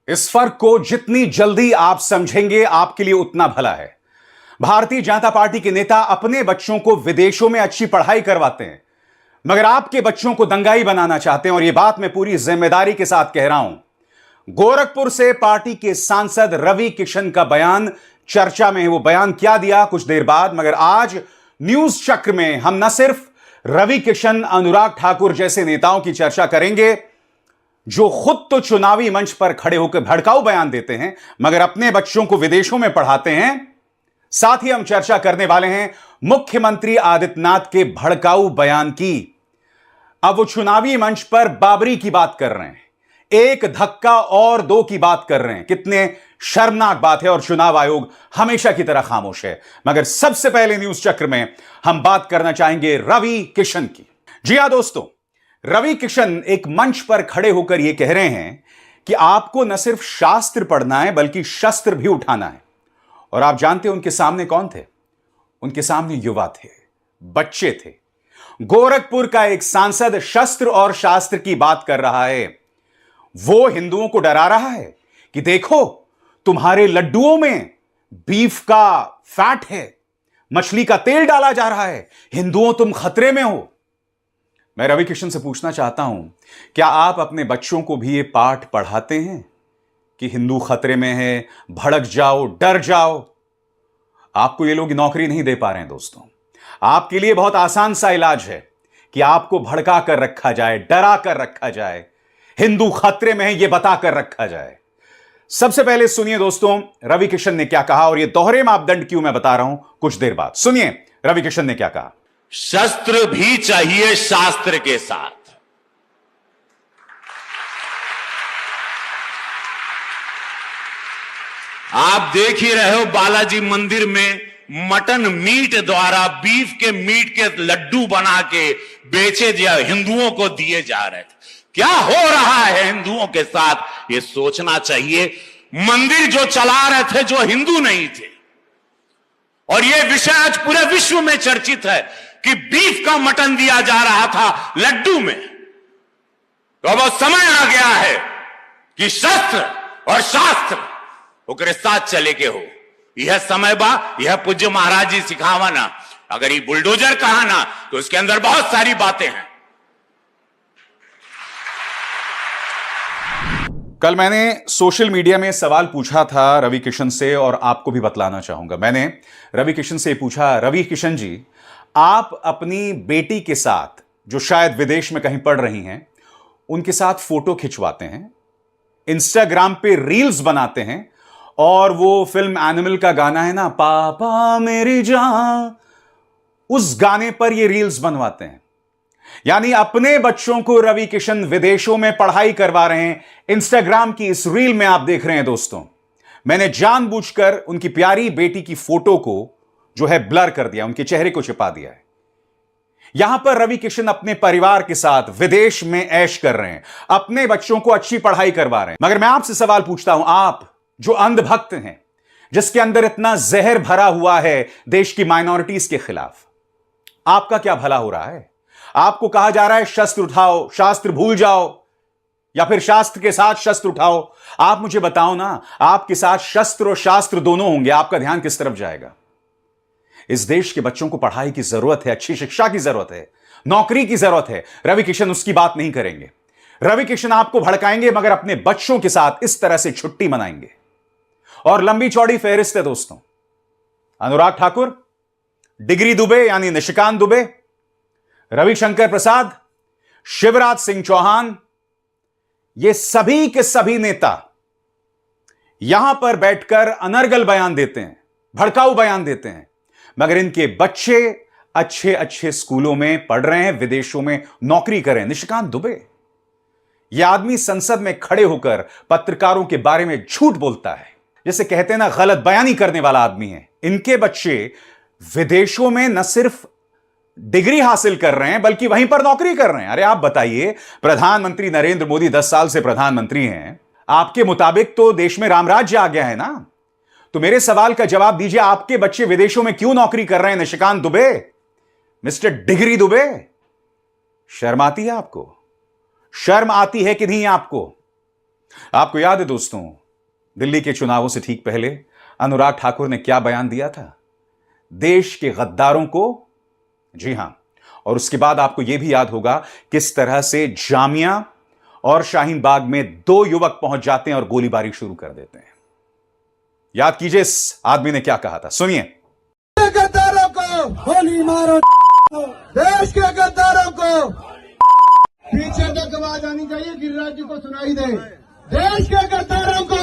इस फर्क को जितनी जल्दी आप समझेंगे आपके लिए उतना भला है। भारतीय जनता पार्टी के नेता अपने बच्चों को विदेशों में अच्छी पढ़ाई करवाते हैं, मगर आपके बच्चों को दंगाई बनाना चाहते हैं। और यह बात मैं पूरी जिम्मेदारी के साथ कह रहा हूं। गोरखपुर से पार्टी के सांसद रवि किशन का बयान चर्चा में है। वो बयान क्या दिया कुछ देर बाद, मगर आज न्यूज चक्र में हम न सिर्फ रवि किशन, अनुराग ठाकुर जैसे नेताओं की चर्चा करेंगे जो खुद तो चुनावी मंच पर खड़े होकर भड़काऊ बयान देते हैं मगर अपने बच्चों को विदेशों में पढ़ाते हैं। साथ ही हम चर्चा करने वाले हैं मुख्यमंत्री आदित्यनाथ के भड़काऊ बयान की। अब वो चुनावी मंच पर बाबरी की बात कर रहे हैं, एक धक्का और दो की बात कर रहे हैं। कितने शर्मनाक बात है। और चुनाव आयोग हमेशा की तरह खामोश है। मगर सबसे पहले न्यूज चक्र में हम बात करना चाहेंगे रवि किशन की। जी हां दोस्तों, रवि किशन एक मंच पर खड़े होकर यह कह रहे हैं कि आपको न सिर्फ शास्त्र पढ़ना है बल्कि शस्त्र भी उठाना है। और आप जानते हैं उनके सामने कौन थे? उनके सामने युवा थे, बच्चे थे। गोरखपुर का एक सांसद शस्त्र और शास्त्र की बात कर रहा है। वो हिंदुओं को डरा रहा है कि देखो तुम्हारे लड्डुओं में बीफ का फैट है, मछली का तेल डाला जा रहा है, हिंदुओं तुम खतरे में हो। मैं रवि किशन से पूछना चाहता हूं, क्या आप अपने बच्चों को भी ये पाठ पढ़ाते हैं कि हिंदू खतरे में है, भड़क जाओ, डर जाओ? आपको ये लोग नौकरी नहीं दे पा रहे हैं दोस्तों। आपके लिए बहुत आसान सा इलाज है कि आपको भड़का कर रखा जाए, डरा कर रखा जाए, हिंदू खतरे में है यह बताकर रखा जाए। सबसे पहले सुनिए दोस्तों रवि किशन ने क्या कहा, और यह दोहरे मापदंड क्यों मैं बता रहा हूं कुछ देर बाद। सुनिए रवि किशन ने क्या कहा। शस्त्र भी चाहिए शास्त्र के साथ। आप देख ही रहे हो बालाजी मंदिर में मटन मीट द्वारा बीफ के मीट के लड्डू बना के बेचे हिंदुओं को दिए जा रहे थे। क्या हो रहा है हिंदुओं के साथ, यह सोचना चाहिए। मंदिर जो चला रहे थे जो हिंदू नहीं थे, और यह विषय आज पूरे विश्व में चर्चित है कि बीफ का मटन दिया जा रहा था लड्डू में। तो अब समय आ गया है कि शस्त्र और शास्त्र ओकरे साथ चले के हो। यह समय बा, यह पूज्य महाराज जी सिखावा ना। अगर ये बुलडोजर कहा ना तो उसके अंदर बहुत सारी बातें हैं। कल मैंने सोशल मीडिया में सवाल पूछा था रवि किशन से, और आपको भी बतलाना चाहूंगा। मैंने रवि किशन से पूछा, रवि किशन जी, आप अपनी बेटी के साथ जो शायद विदेश में कहीं पढ़ रही हैं, उनके साथ फोटो खिंचवाते हैं, इंस्टाग्राम पे रील्स बनाते हैं, और वो फिल्म एनिमल का गाना है ना, पापा मेरी जान, उस गाने पर ये रील्स बनवाते हैं। यानी अपने बच्चों को रवि किशन विदेशों में पढ़ाई करवा रहे हैं। इंस्टाग्राम की इस रील में आप देख रहे हैं दोस्तों, मैंने जानबूझकर उनकी प्यारी बेटी की फोटो को जो है ब्लर कर दिया, उनके चेहरे को छिपा दिया है। यहां पर रवि किशन अपने परिवार के साथ विदेश में ऐश कर रहे हैं, अपने बच्चों को अच्छी पढ़ाई करवा रहे हैं। मगर मैं आपसे सवाल पूछता हूं, आप जो अंधभक्त हैं, जिसके अंदर इतना जहर भरा हुआ है देश की माइनॉरिटीज के खिलाफ, आपका क्या भला हो रहा है? आपको कहा जा रहा है शस्त्र उठाओ, शास्त्र भूल जाओ, या फिर शास्त्र के साथ शस्त्र उठाओ। आप मुझे बताओ ना, आपके साथ शस्त्र और शास्त्र दोनों होंगे, आपका ध्यान किस तरफ जाएगा? इस देश के बच्चों को पढ़ाई की जरूरत है, अच्छी शिक्षा की जरूरत है, नौकरी की जरूरत है। रवि किशन उसकी बात नहीं करेंगे। रवि किशन आपको भड़काएंगे मगर अपने बच्चों के साथ इस तरह से छुट्टी मनाएंगे। और लंबी चौड़ी फहरिस्त है दोस्तों। अनुराग ठाकुर, डिग्री दुबे यानी निशिकांत दुबे, रविशंकर प्रसाद, शिवराज सिंह चौहान, ये सभी के सभी नेता यहां पर बैठकर अनर्गल बयान देते हैं, भड़काऊ बयान देते हैं, मगर इनके बच्चे अच्छे अच्छे स्कूलों में पढ़ रहे हैं, विदेशों में नौकरी कर रहे हैं। निशिकांत दुबे, यह आदमी संसद में खड़े होकर पत्रकारों के बारे में झूठ बोलता है, जैसे कहते हैं ना, गलत बयानी करने वाला आदमी है। इनके बच्चे विदेशों में न सिर्फ डिग्री हासिल कर रहे हैं बल्कि वहीं पर नौकरी कर रहे हैं। अरे आप बताइए, प्रधानमंत्री नरेंद्र मोदी 10 साल से प्रधानमंत्री हैं, आपके मुताबिक तो देश में रामराज्य आ गया है ना। तो मेरे सवाल का जवाब दीजिए, आपके बच्चे विदेशों में क्यों नौकरी कर रहे हैं? निशिकांत दुबे, मिस्टर डिग्री दुबे, शर्म आती है आपको? शर्म आती है कि नहीं आपको? आपको याद है दोस्तों, दिल्ली के चुनावों से ठीक पहले अनुराग ठाकुर ने क्या बयान दिया था? देश के गद्दारों को, जी हां, और उसके बाद आपको यह भी याद होगा किस तरह से जामिया और शाहीन बाग में 2 युवक पहुंच जाते हैं और गोलीबारी शुरू कर देते हैं। याद कीजिए इस आदमी ने क्या कहा था, सुनिए। गद्दारों को गोली मारो, देश के गद्दारों को। पीछे तक आवाज आनी चाहिए, गिरिराज जी को सुनाई दे। देश के गद्दारों को,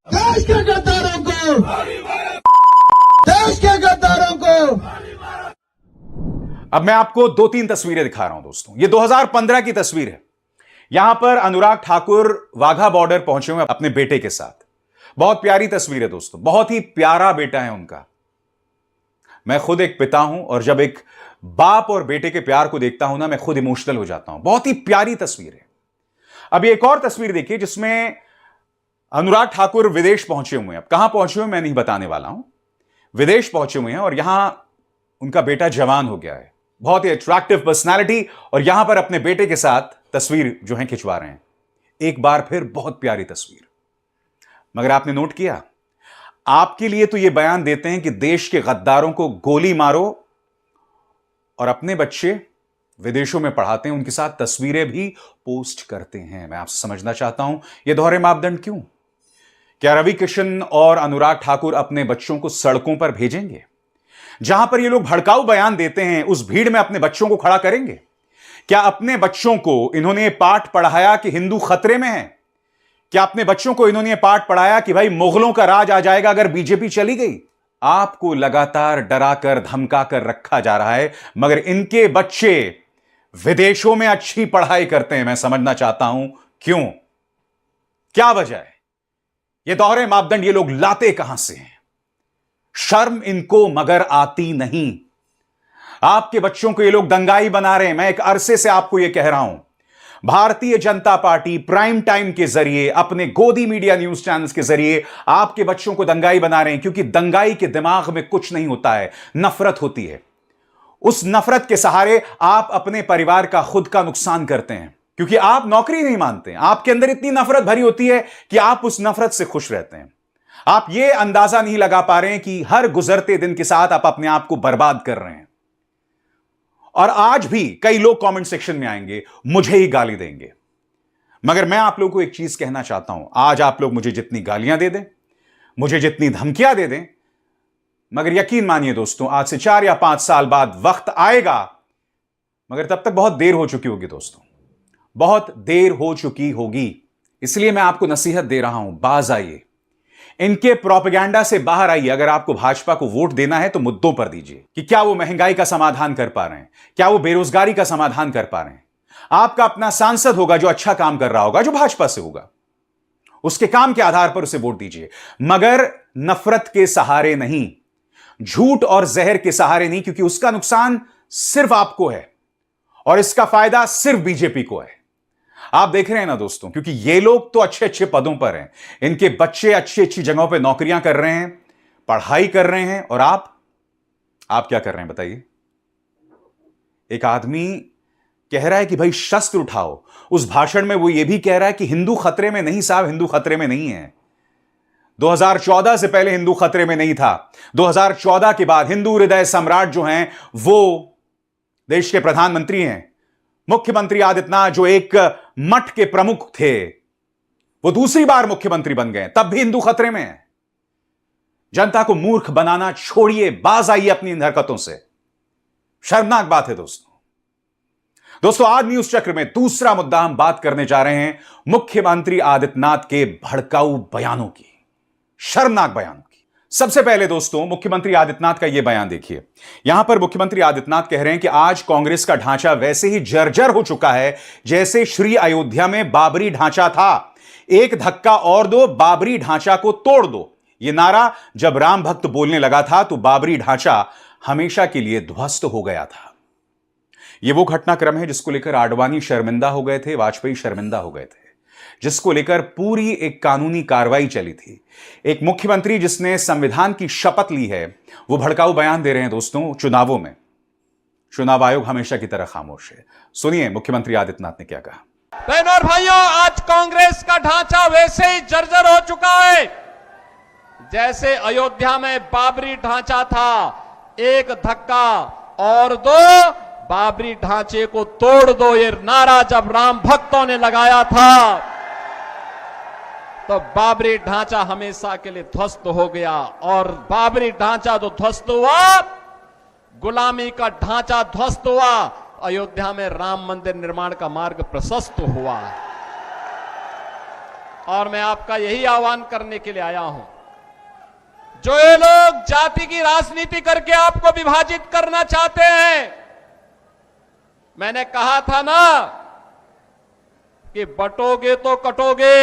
देश के गद्दारों को, देश के गद्दारों को। अब मैं आपको 2-3 तस्वीरें दिखा रहा हूं दोस्तों। यह 2015 की तस्वीर है। यहां पर अनुराग ठाकुर वाघा बॉर्डर पहुंचे हुए अपने बेटे के साथ। बहुत प्यारी तस्वीर है दोस्तों, बहुत ही प्यारा बेटा है उनका। मैं खुद एक पिता हूं और जब एक बाप और बेटे के प्यार को देखता हूं ना, मैं खुद इमोशनल हो जाता हूं। बहुत ही प्यारी तस्वीर है। अब एक और तस्वीर देखिए जिसमें अनुराग ठाकुर विदेश पहुंचे हुए हैं। अब कहां पहुंचे हुए मैं नहीं बताने वाला हूं, विदेश पहुंचे हुए हैं और यहां उनका बेटा जवान हो गया है। बहुत ही अट्रैक्टिव पर्सनालिटी, और यहां पर अपने बेटे के साथ तस्वीर जो है खिंचवा रहे हैं। एक बार फिर बहुत प्यारी तस्वीर। मगर आपने नोट किया, आपके लिए तो यह बयान देते हैं कि देश के गद्दारों को गोली मारो, और अपने बच्चे विदेशों में पढ़ाते हैं, उनके साथ तस्वीरें भी पोस्ट करते हैं। मैं आपसे समझना चाहता हूं यह दोहरे मापदंड क्यों? क्या रवि किशन और अनुराग ठाकुर अपने बच्चों को सड़कों पर भेजेंगे? जहां पर ये लोग भड़काऊ बयान देते हैं उस भीड़ में अपने बच्चों को खड़ा करेंगे? क्या अपने बच्चों को इन्होंने पाठ पढ़ाया कि हिंदू खतरे में है? क्या अपने बच्चों को इन्होंने पाठ पढ़ाया कि भाई मुगलों का राज आ जाएगा अगर बीजेपी चली गई? आपको लगातार डराकर धमकाकर रखा जा रहा है, मगर इनके बच्चे विदेशों में अच्छी पढ़ाई करते हैं। मैं समझना चाहता हूं क्यों, क्या वजह है? ये दोहरे मापदंड ये लोग लाते कहां से हैं? शर्म इनको मगर आती नहीं। आपके बच्चों को ये लोग दंगाई बना रहे हैं। मैं एक अरसे से आपको ये कह रहा हूं, Bharatiya Janata party prime time के जरिए, अपने गोदी मीडिया न्यूज चैनल्स के जरिए आपके बच्चों को दंगाई बना रहे हैं, क्योंकि दंगाई के दिमाग में कुछ नहीं होता है, नफरत होती है। उस नफरत के सहारे आप अपने परिवार का, खुद का नुकसान करते हैं, क्योंकि आप नौकरी नहीं मानते। आपके अंदर इतनी नफरत भरी होती है कि आप उस नफरत से खुश रहते हैं। आप ये अंदाजा नहीं लगा पा रहे हैं कि हर गुजरते दिन के साथ आप अपने आप को बर्बाद कर रहे हैं। और आज भी कई लोग कमेंट सेक्शन में आएंगे, मुझे ही गाली देंगे, मगर मैं आप लोगों को एक चीज कहना चाहता हूं। आज आप लोग मुझे जितनी गालियां दे दें, मुझे जितनी धमकियां दे दें, मगर यकीन मानिए दोस्तों, आज से 4 या 5 साल बाद वक्त आएगा, मगर तब तक बहुत देर हो चुकी होगी दोस्तों, बहुत देर हो चुकी होगी। इसलिए मैं आपको नसीहत दे रहा हूं, बाज आइए, इनके प्रोपेगेंडा से बाहर आइए। अगर आपको भाजपा को वोट देना है तो मुद्दों पर दीजिए कि क्या वो महंगाई का समाधान कर पा रहे हैं, क्या वो बेरोजगारी का समाधान कर पा रहे हैं। आपका अपना सांसद होगा जो अच्छा काम कर रहा होगा, जो भाजपा से होगा, उसके काम के आधार पर उसे वोट दीजिए, मगर नफरत के सहारे नहीं, झूठ और जहर के सहारे नहीं, क्योंकि उसका नुकसान सिर्फ आपको है और इसका फायदा सिर्फ बीजेपी को है। आप देख रहे हैं ना दोस्तों, क्योंकि ये लोग तो अच्छे अच्छे पदों पर हैं, इनके बच्चे अच्छी अच्छी जगहों पर नौकरियां कर रहे हैं, पढ़ाई कर रहे हैं, और आप क्या कर रहे हैं बताइए? एक आदमी कह रहा है कि भाई शस्त्र उठाओ, उस भाषण में वो ये भी कह रहा है कि हिंदू खतरे में नहीं साहब, हिंदू खतरे में नहीं है। 2014 से पहले हिंदू खतरे में नहीं था। 2014 के बाद हिंदू हृदय सम्राट जो हैं वो देश के प्रधानमंत्री हैं, मुख्यमंत्री आदित्यनाथ, जो एक मठ के प्रमुख थे, वो दूसरी बार मुख्यमंत्री बन गए, तब भी हिंदू खतरे में है। जनता को मूर्ख बनाना छोड़िए, बाज आइए अपनी इन हरकतों से। शर्मनाक बात है दोस्तों, आज न्यूज चक्र में दूसरा मुद्दा हम बात करने जा रहे हैं मुख्यमंत्री आदित्यनाथ के भड़काऊ बयानों की, शर्मनाक बयानों की। सबसे पहले दोस्तों, मुख्यमंत्री आदित्यनाथ का यह बयान देखिए। यहां पर मुख्यमंत्री आदित्यनाथ कह रहे हैं कि आज कांग्रेस का ढांचा वैसे ही जर्जर हो चुका है जैसे श्री अयोध्या में बाबरी ढांचा था। एक धक्का और दो, बाबरी ढांचा को तोड़ दो। यह नारा जब राम भक्त बोलने लगा था तो बाबरी ढांचा हमेशा के लिए ध्वस्त हो गया था। यह वो घटनाक्रम है जिसको लेकर आडवाणी शर्मिंदा हो गए थे, वाजपेयी शर्मिंदा हो गए थे, जिसको लेकर पूरी एक कानूनी कार्रवाई चली थी। एक मुख्यमंत्री जिसने संविधान की शपथ ली है, वो भड़काऊ बयान दे रहे हैं दोस्तों चुनावों में। चुनाव आयोग हमेशा की तरह खामोश है। सुनिए मुख्यमंत्री आदित्यनाथ ने क्या कहा। बहनों और भाइयों, आज कांग्रेस का ढांचा वैसे ही जर्जर हो चुका है जैसे अयोध्या में बाबरी ढांचा था। एक धक्का और दो, बाबरी ढांचे को तोड़ दो, ये नारा जब राम भक्तों ने लगाया था तो बाबरी ढांचा हमेशा के लिए ध्वस्त हो गया। और बाबरी ढांचा जो ध्वस्त हुआ, गुलामी का ढांचा ध्वस्त हुआ, अयोध्या में राम मंदिर निर्माण का मार्ग प्रशस्त हुआ। और मैं आपका यही आह्वान करने के लिए आया हूं, जो ये लोग जाति की राजनीति करके आपको विभाजित करना चाहते हैं, मैंने कहा था ना कि बटोगे तो कटोगे,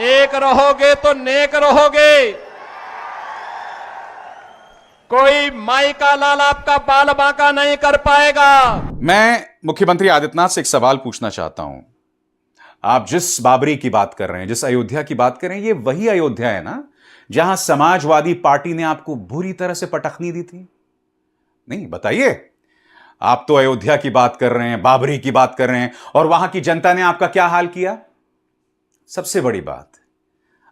एक रहोगे तो नेक रहोगे। कोई माई का लाल आपका बाल बांका नहीं कर पाएगा। मैं मुख्यमंत्री आदित्यनाथ से एक सवाल पूछना चाहता हूं। आप जिस बाबरी की बात कर रहे हैं, जिस अयोध्या की बात कर रहे हैं, ये वही अयोध्या है ना जहां समाजवादी पार्टी ने आपको बुरी तरह से पटखनी दी थी? नहीं, बताइए। आप तो अयोध्या की बात कर रहे हैं, बाबरी की बात कर रहे हैं, और वहां की जनता ने आपका क्या हाल किया? सबसे बड़ी बात,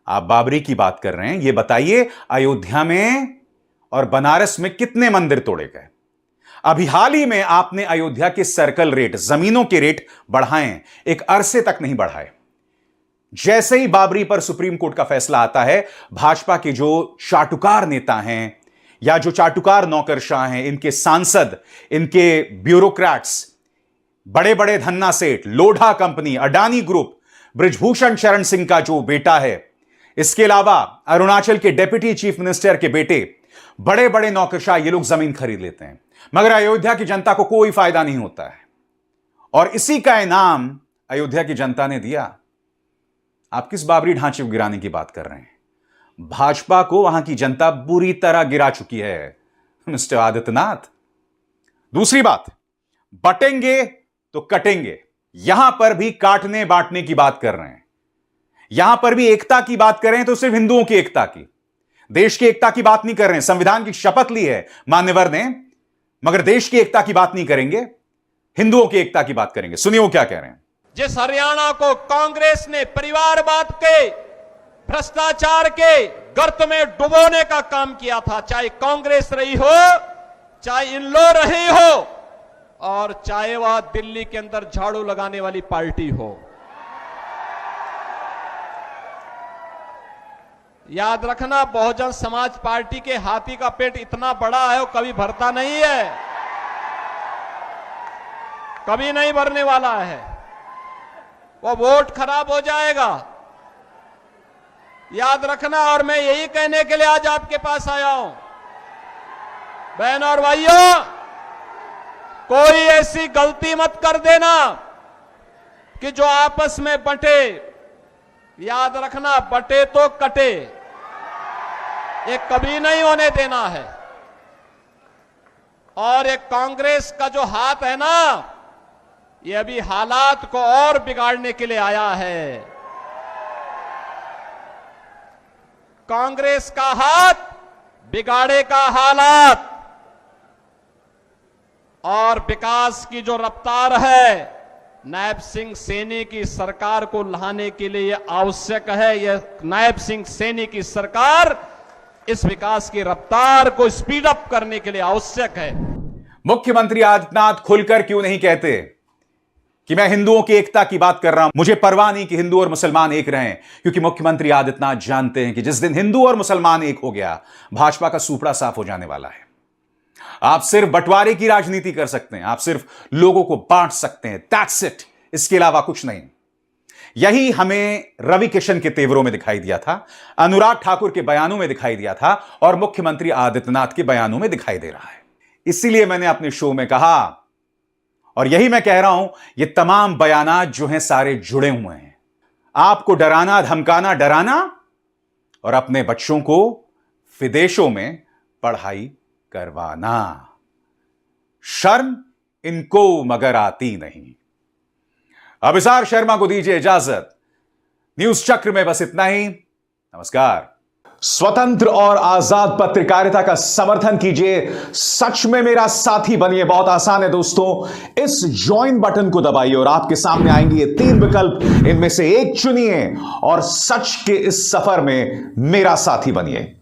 आप बाबरी की बात कर रहे हैं, यह बताइए अयोध्या में और बनारस में कितने मंदिर तोड़े गए? अभी हाल ही में आपने अयोध्या के सर्कल रेट, जमीनों के रेट बढ़ाए, एक अरसे तक नहीं बढ़ाए। जैसे ही बाबरी पर सुप्रीम कोर्ट का फैसला आता है, भाजपा के जो चाटुकार नेता हैं या जो चाटुकार नौकरशाह हैं, इनके सांसद, इनके ब्यूरोक्रेट्स, बड़े बड़े धन्ना सेठ, लोढ़ा कंपनी, अडानी ग्रुप, बृजभूषण शरण सिंह का जो बेटा है, इसके अलावा अरुणाचल के डिप्टी चीफ मिनिस्टर के बेटे, बड़े बड़े नौकरशाह, ये लोग जमीन खरीद लेते हैं, मगर अयोध्या की जनता को कोई फायदा नहीं होता है। और इसी का इनाम अयोध्या की जनता ने दिया। आप किस बाबरी ढांचे को गिराने की बात कर रहे हैं? भाजपा को वहां की जनता बुरी तरह गिरा चुकी है मिस्टर आदित्यनाथ। दूसरी बात, बटेंगे तो कटेंगे, यहां पर भी काटने बांटने की बात कर रहे हैं। यहां पर भी एकता की बात कर रहे हैं तो सिर्फ हिंदुओं की एकता की, देश की एकता की बात नहीं कर रहे हैं। संविधान की शपथ ली है मान्यवर ने, मगर देश की एकता की बात नहीं करेंगे, हिंदुओं की एकता की बात करेंगे। सुनिए वो क्या कह रहे हैं। जिस हरियाणा को कांग्रेस ने परिवारवाद के, भ्रष्टाचार के गर्त में डुबोने का काम किया था, चाहे कांग्रेस रही हो, चाहे इनलो रही हो, और चाहे वह दिल्ली के अंदर झाड़ू लगाने वाली पार्टी हो, याद रखना, बहुजन समाज पार्टी के हाथी का पेट इतना बड़ा है वो कभी भरता नहीं है, कभी नहीं भरने वाला है। वो वोट खराब हो जाएगा, याद रखना। और मैं यही कहने के लिए आज आपके पास आया हूं, बहनों और भाइयों, कोई ऐसी गलती मत कर देना कि जो आपस में बंटे। याद रखना, बटे तो कटे, ये कभी नहीं होने देना है। और ये कांग्रेस का जो हाथ है ना, ये अभी हालात को और बिगाड़ने के लिए आया है। कांग्रेस का हाथ बिगाड़ेगा हालात, और विकास की जो रफ्तार है, नायब सिंह सैनी की सरकार को लाने के लिए यह आवश्यक है। यह नायब सिंह सैनी की सरकार इस विकास की रफ्तार को स्पीड अप करने के लिए आवश्यक है। मुख्यमंत्री आदित्यनाथ खुलकर क्यों नहीं कहते कि मैं हिंदुओं की एकता की बात कर रहा हूं, मुझे परवाह नहीं कि हिंदू और मुसलमान एक रहें? क्योंकि मुख्यमंत्री आदित्यनाथ जानते हैं कि जिस दिन हिंदू और मुसलमान एक हो गया, भाजपा का सूपड़ा साफ हो जाने वाला है। आप सिर्फ बंटवारे की राजनीति कर सकते हैं, आप सिर्फ लोगों को बांट सकते हैं, दैट्स इट, इसके अलावा कुछ नहीं। यही हमें रवि किशन के तेवरों में दिखाई दिया था, अनुराग ठाकुर के बयानों में दिखाई दिया था, और मुख्यमंत्री आदित्यनाथ के बयानों में दिखाई दे रहा है। इसीलिए मैंने अपने शो में कहा, और यही मैं कह रहा हूं, ये तमाम बयानात जो हैं सारे जुड़े हुए हैं। आपको डराना, धमकाना, डराना, और अपने बच्चों को विदेशों में पढ़ाई करवाना। शर्म इनको मगर आती नहीं। अभिसार शर्मा को दीजिए इजाजत। न्यूज चक्र में बस इतना ही। नमस्कार। स्वतंत्र और आजाद पत्रकारिता का समर्थन कीजिए, सच में मेरा साथी बनिए। बहुत आसान है दोस्तों, इस ज्वाइन बटन को दबाइए और आपके सामने आएंगे ये 3 विकल्प, इनमें से एक चुनिए और सच के इस सफर में मेरा साथी बनिए।